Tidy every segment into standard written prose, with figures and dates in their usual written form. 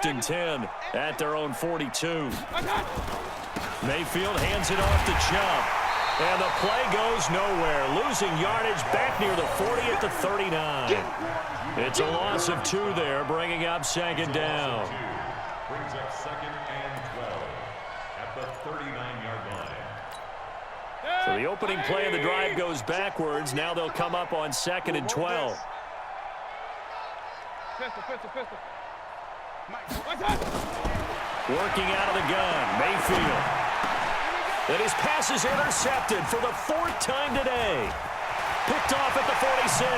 and 10 at their own 42. Mayfield hands it off to Chubb. And the play goes nowhere. Losing yardage back near the 40 at the 39. It's a loss of 2 there, bringing up second down. Brings up second and 12 at the 39-yard line. So the opening play of the drive goes backwards. Now they'll come up on second and 12. Working out of the gun, Mayfield. And his pass is intercepted for the 4th time today. Picked off at the 46.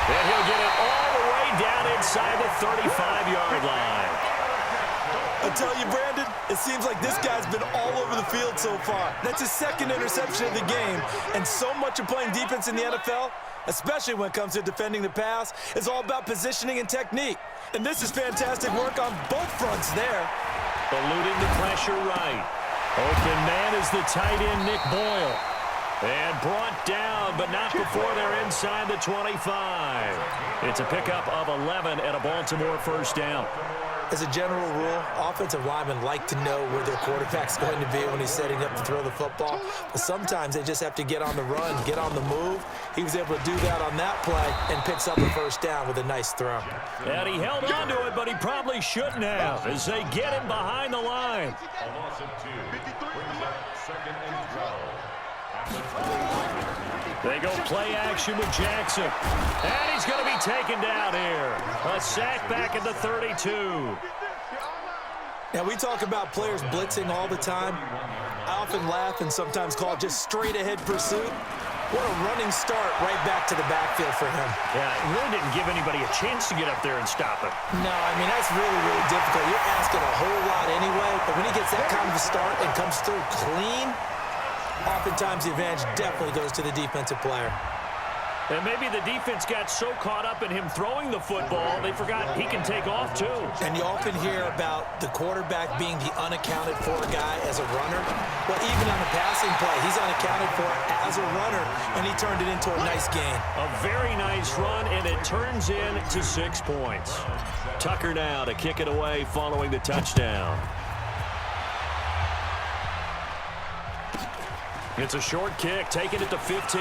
And he'll get it all the way down inside the 35-yard line. I tell you, Brandon, it seems like this guy's been all over the field so far. That's his 2nd interception of the game. And so much of playing defense in the NFL, especially when it comes to defending the pass, is all about positioning and technique. And this is fantastic work on both fronts there. Eluding the pressure right. Open man is the tight end, Nick Boyle. And brought down, but not before they're inside the 25. It's a pickup of 11 and a Baltimore first down. As a general rule, offensive linemen like to know where their quarterback's going to be when he's setting up to throw the football. But sometimes they just have to get on the run, get on the move. He was able to do that on that play and picks up a first down with a nice throw. And he held on to it, but he probably shouldn't have as they get him behind the line. A loss of 2. Brings up second and 12. They go play action with Jackson. And he's going to be taken down here. A sack back at the 32. Now, we talk about players blitzing all the time. I often laugh and sometimes call it just straight-ahead pursuit. What a running start right back to the backfield for him. Yeah, it really didn't give anybody a chance to get up there and stop him. No, I mean, that's really, really difficult. You're asking a whole lot anyway, but when he gets that kind of a start and comes through clean, oftentimes the advantage definitely goes to the defensive player. And maybe the defense got so caught up in him throwing the football, they forgot he can take off too. And you often hear about the quarterback being the unaccounted for guy as a runner. Well, even on the passing play, he's unaccounted for as a runner, and he turned it into a nice gain. A very nice run, and it turns into 6 points. Tucker now to kick it away following the touchdown. It's a short kick, taking it to 15.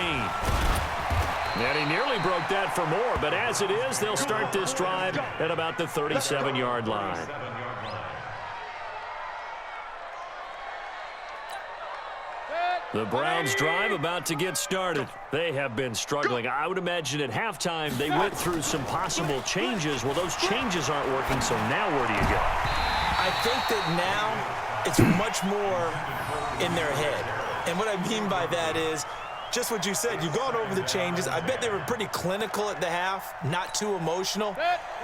And he nearly broke that for more, but as it is, they'll start this drive at about the 37-yard line. The Browns drive about to get started. They have been struggling. I would imagine at halftime they went through some possible changes. Well, those changes aren't working, so now where do you go? I think that now it's much more in their head. And what I mean by that is just what you said. You've gone over the changes. I bet they were pretty clinical at the half, not too emotional.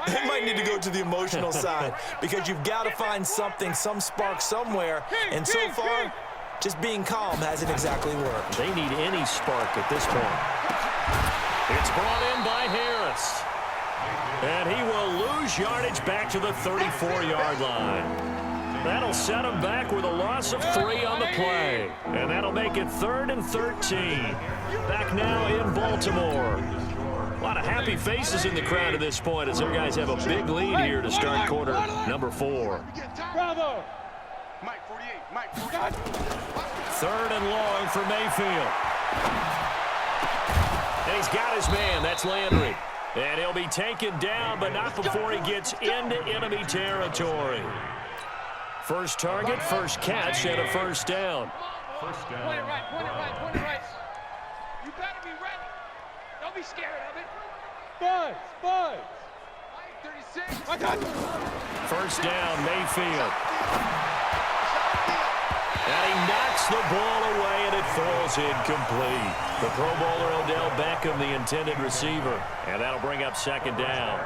They might need to go to the emotional side because you've got to find something, some spark somewhere. And so far, just being calm hasn't exactly worked. They need any spark at this point. It's brought in by Harris. And he will lose yardage back to the 34-yard line. That'll set him back with a loss of 3 on the play. And that'll make it 3rd and 13. Back now in Baltimore. A lot of happy faces in the crowd at this point as their guys have a big lead here to start quarter number 4. Bravo! Mike 48, Mike 48. 3rd and long for Mayfield. And he's got his man. That's Landry. And he'll be taken down, but not before he gets into enemy territory. First target, first catch, and a first down. First down. Point it right, point it right, point it right. You better be ready. Don't be scared of it. Buzz, buzz. 36. I got you. First down, Mayfield. And he knocks the ball away, and it falls incomplete. The Pro Bowler Odell Beckham, the intended receiver. And that'll bring up second down.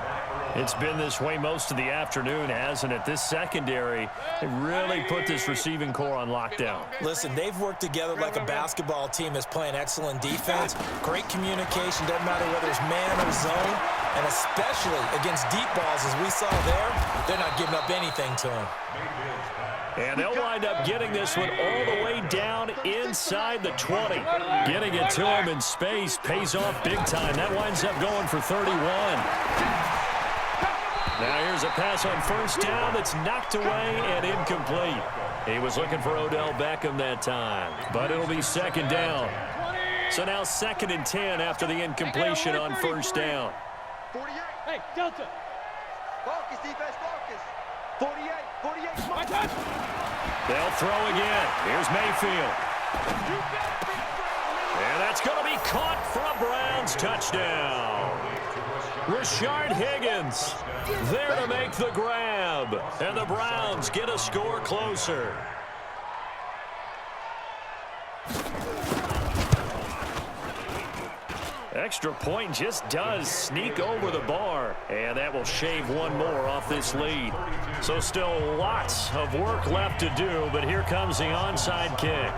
It's been this way most of the afternoon, hasn't it? This secondary, they really put this receiving core on lockdown. Listen, they've worked together like a basketball team that's playing excellent defense. Great communication, doesn't matter whether it's man or zone. And especially against deep balls, as we saw there, they're not giving up anything to them. And they'll wind up getting this one all the way down inside the 20. Getting it to him in space pays off big time. That winds up going for 31. Now here's a pass on first down that's knocked away and incomplete. He was looking for Odell Beckham that time, but it'll be second down. So now 2nd and 10 after the incompletion on first down. 48. Hey, Delta. Focus, defense, focus. 48, 48. My touch. They'll throw again. Here's Mayfield. And that's going to be caught for a Browns touchdown. Rashard Higgins there to make the grab. And the Browns get a score closer. Extra point just does sneak over the bar, and that will shave one more off this lead. So still lots of work left to do, but here comes the onside kick.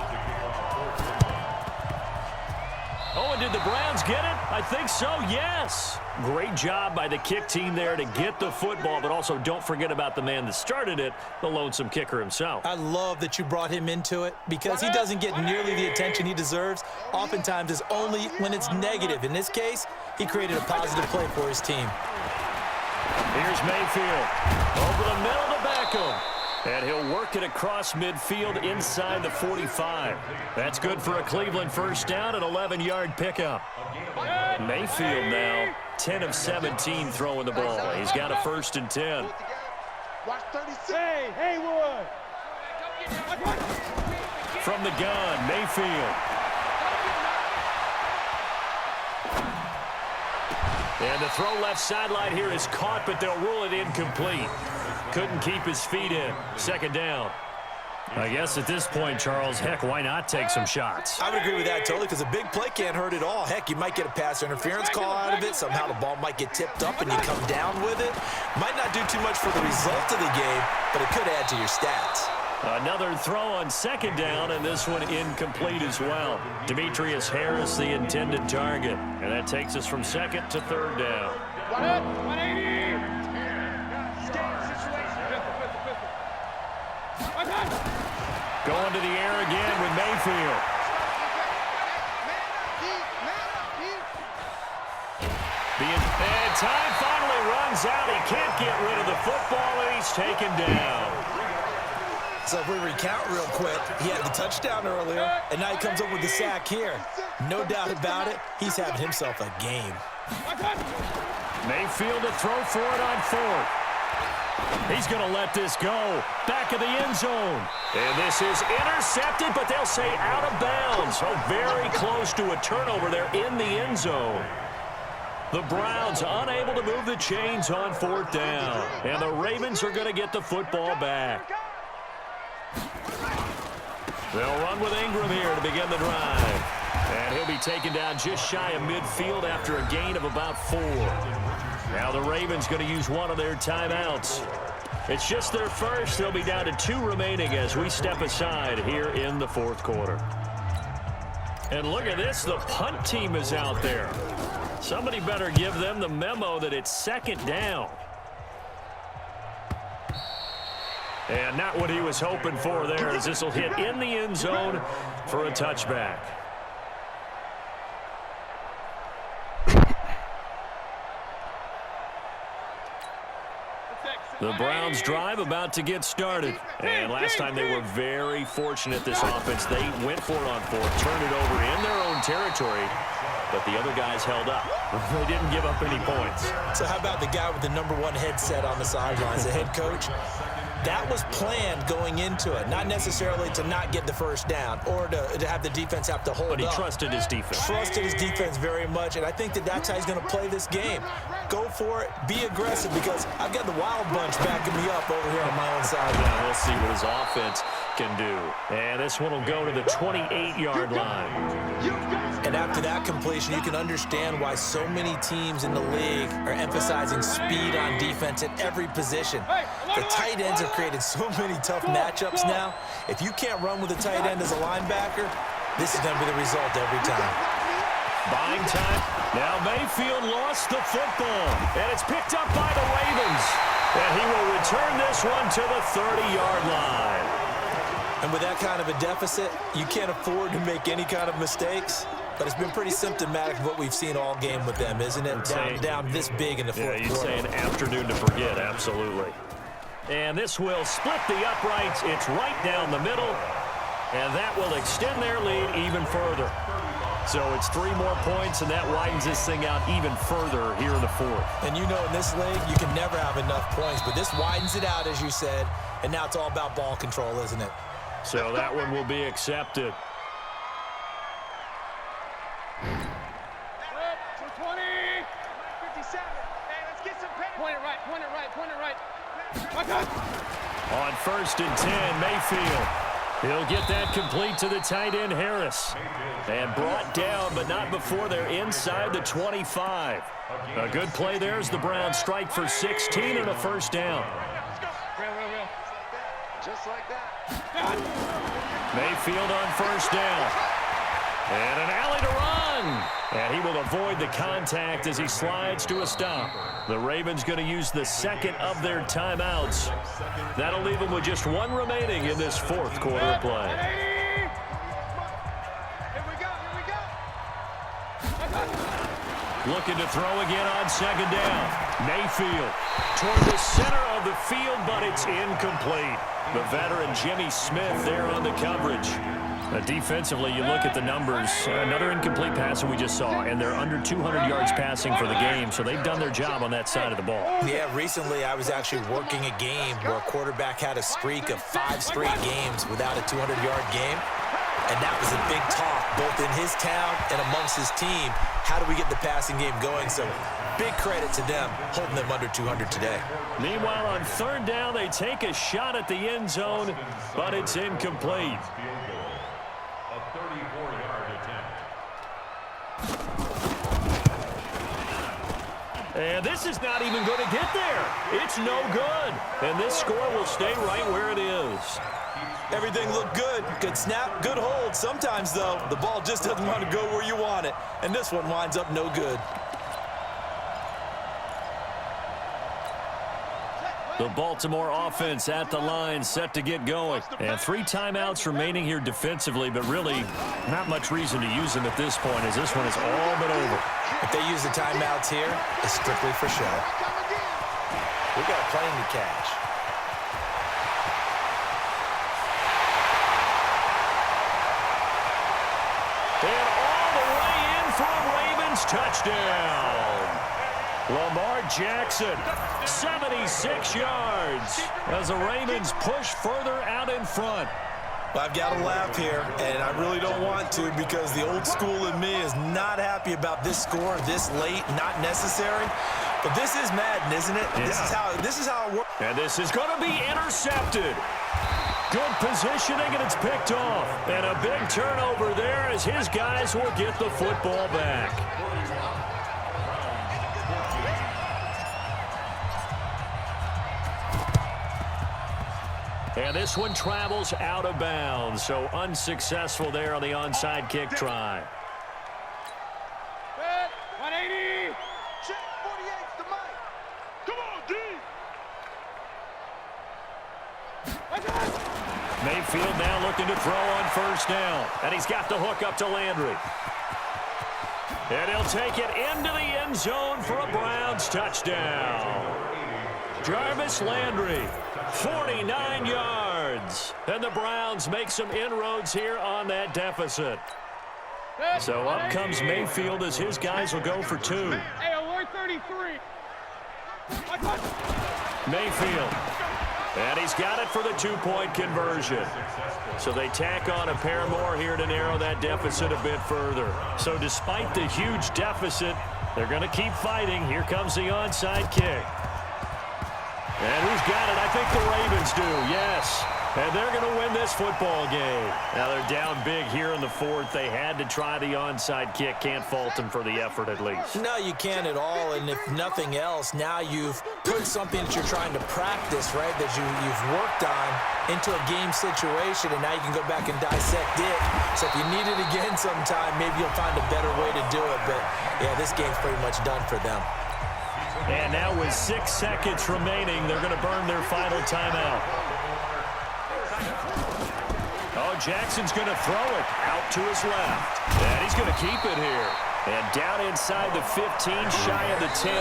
Oh, and did the Browns get it? I think so, yes. Great job by the kick team there to get the football, but also don't forget about the man that started it, the lonesome kicker himself. I love that you brought him into it because he doesn't get nearly the attention he deserves. Oftentimes it's only when it's negative. In this case, he created a positive play for his team. Here's Mayfield. Over the middle to Beckham. And he'll work it across midfield inside the 45. That's good for a Cleveland first down, an 11-yard pickup. Mayfield now 10 of 17 throwing the ball. He's got a 1st and 10. Watch 36. Hey, Haywood. From the gun, Mayfield. And the throw left sideline here is caught, but they'll rule it incomplete. Couldn't keep his feet in. 2nd down. I guess at this point, Charles, heck, why not take some shots? I would agree with that totally because a big play can't hurt at all. Heck, you might get a pass interference call out of it. Somehow the ball might get tipped up and you come down with it. Might not do too much for the result of the game, but it could add to your stats. Another throw on 2nd down, and this one incomplete as well. Demetrius Harris, the intended target. And that takes us from 2nd to 3rd down. 180. Going to the air again with Mayfield. And time finally runs out. He can't get rid of the football, and he's taken down. So if we recount real quick, he had the touchdown earlier, and now he comes up with the sack here. No doubt about it, he's having himself a game. Mayfield to throw for it on 4th. He's going to let this go. Back of the end zone. And this is intercepted, but they'll say out of bounds. So very close to a turnover there in the end zone. The Browns unable to move the chains on 4th down. And the Ravens are going to get the football back. They'll run with Ingram here to begin the drive. And he'll be taken down just shy of midfield after a gain of about 4. Now the Ravens going to use one of their timeouts. It's just their first. They'll be down to 2 remaining as we step aside here in the 4th quarter. And look at this. The punt team is out there. Somebody better give them the memo that it's 2nd down. And not what he was hoping for there, as this will hit in the end zone for a touchback. The Browns drive about to get started. And last time they were very fortunate, this offense. They went for it on 4th, turned it over in their own territory, but the other guys held up. They didn't give up any points. So how about the guy with the #1 headset on the sidelines, the head coach? That was planned going into it, not necessarily to not get the first down or to have the defense have to hold up. But he trusted his defense. Trusted his defense very much, and I think that's how he's going to play this game. Go for it, be aggressive, because I've got the Wild Bunch backing me up over here on my own sideline. We'll see what his offense can do. And this one will go to the 28-yard line. And after that completion, you can understand why so many teams in the league are emphasizing speed on defense at every position. The tight ends have created so many tough matchups now. If you can't run with a tight end as a linebacker, this is going to be the result every time. Buying time. Now Mayfield lost the football, and it's picked up by the Ravens. And he will return this one to the 30-yard line. And with that kind of a deficit, you can't afford to make any kind of mistakes. But it's been pretty symptomatic of what we've seen all game with them, isn't it? Down this big in the fourth quarter. You'd say an afternoon to forget, absolutely. And this will split the uprights. It's right down the middle. And that will extend their lead even further. So it's 3 more points, and that widens this thing out even further here in the fourth. And you know, in this league, you can never have enough points. But this widens it out, as you said. And now it's all about ball control, isn't it? So that one will be accepted. 220. 57. Hey, let's get some pen. Point it right, point it right, point it right. On 1st and 10, Mayfield. He'll get that complete to the tight end, Harris. And brought down, but not before they're inside the 25. A good play there as the Browns strike for 16 and a first down. Real. Just like that. Mayfield on 1st down. And an alley to run. And he will avoid the contact as he slides to a stop. The Ravens going to use the second of their timeouts. That'll leave them with just 1 remaining in this fourth quarter of play. Here we go. Looking to throw again on 2nd down. Mayfield toward the center of the field, but it's incomplete. The veteran Jimmy Smith there on the coverage. Defensively, you look at the numbers. Another incomplete pass that we just saw, and they're under 200 yards passing for the game, so they've done their job on that side of the ball. Yeah, recently I was actually working a game where a quarterback had a streak of 5 straight games without a 200-yard game, and that was a big talk both in his town and amongst his team. How do we get the passing game going? So big credit to them holding them under 200 today. Meanwhile, on 3rd down, they take a shot at the end zone, but it's incomplete. A 34-yard attempt. And this is not even going to get there. It's no good. And this score will stay right where it is. Everything looked good. Good snap, good hold. Sometimes, though, the ball just doesn't want to go where you want it. And this one winds up no good. The Baltimore offense at the line, set to get going. And 3 timeouts remaining here defensively, but really not much reason to use them at this point, as this one has all but over. If they use the timeouts here, it's strictly for show. We got a plane to catch. And all the way in for a Ravens touchdown. Lamar Jackson, 76 yards as the Ravens push further out in front. Well, I've got to laugh here, and I really don't want to because the old school in me is not happy about this score this late, not necessary. But this is Madden, isn't it? Yeah. This is how it works. And this is going to be intercepted. Good positioning, and it's picked off. And a big turnover there as his guys will get the football back. And this one travels out of bounds, so unsuccessful there on the onside kick try. 180. Check 48's the mic. Come on, D. Mayfield now looking to throw on 1st down. And he's got the hook up to Landry. And he'll take it into the end zone for a Browns touchdown. Jarvis Landry, 49 yards. And the Browns make some inroads here on that deficit. So up comes Mayfield as his guys will go for 2. Hey, alert 33. Mayfield. And he's got it for the 2-point conversion. So they tack on a pair more here to narrow that deficit a bit further. So despite the huge deficit, they're going to keep fighting. Here comes the onside kick. And who's got it? I think the Ravens do, yes. And they're going to win this football game. Now they're down big here in the 4th. They had to try the onside kick. Can't fault them for the effort at least. No, you can't at all. And if nothing else, now you've put something that you're trying to practice, right, that you've worked on into a game situation, and now you can go back and dissect it. So if you need it again sometime, maybe you'll find a better way to do it. But, yeah, this game's pretty much done for them. And now with 6 seconds remaining, they're going to burn their final timeout. Oh, Jackson's going to throw it out to his left. And he's going to keep it here. And down inside the 15, shy of the 10.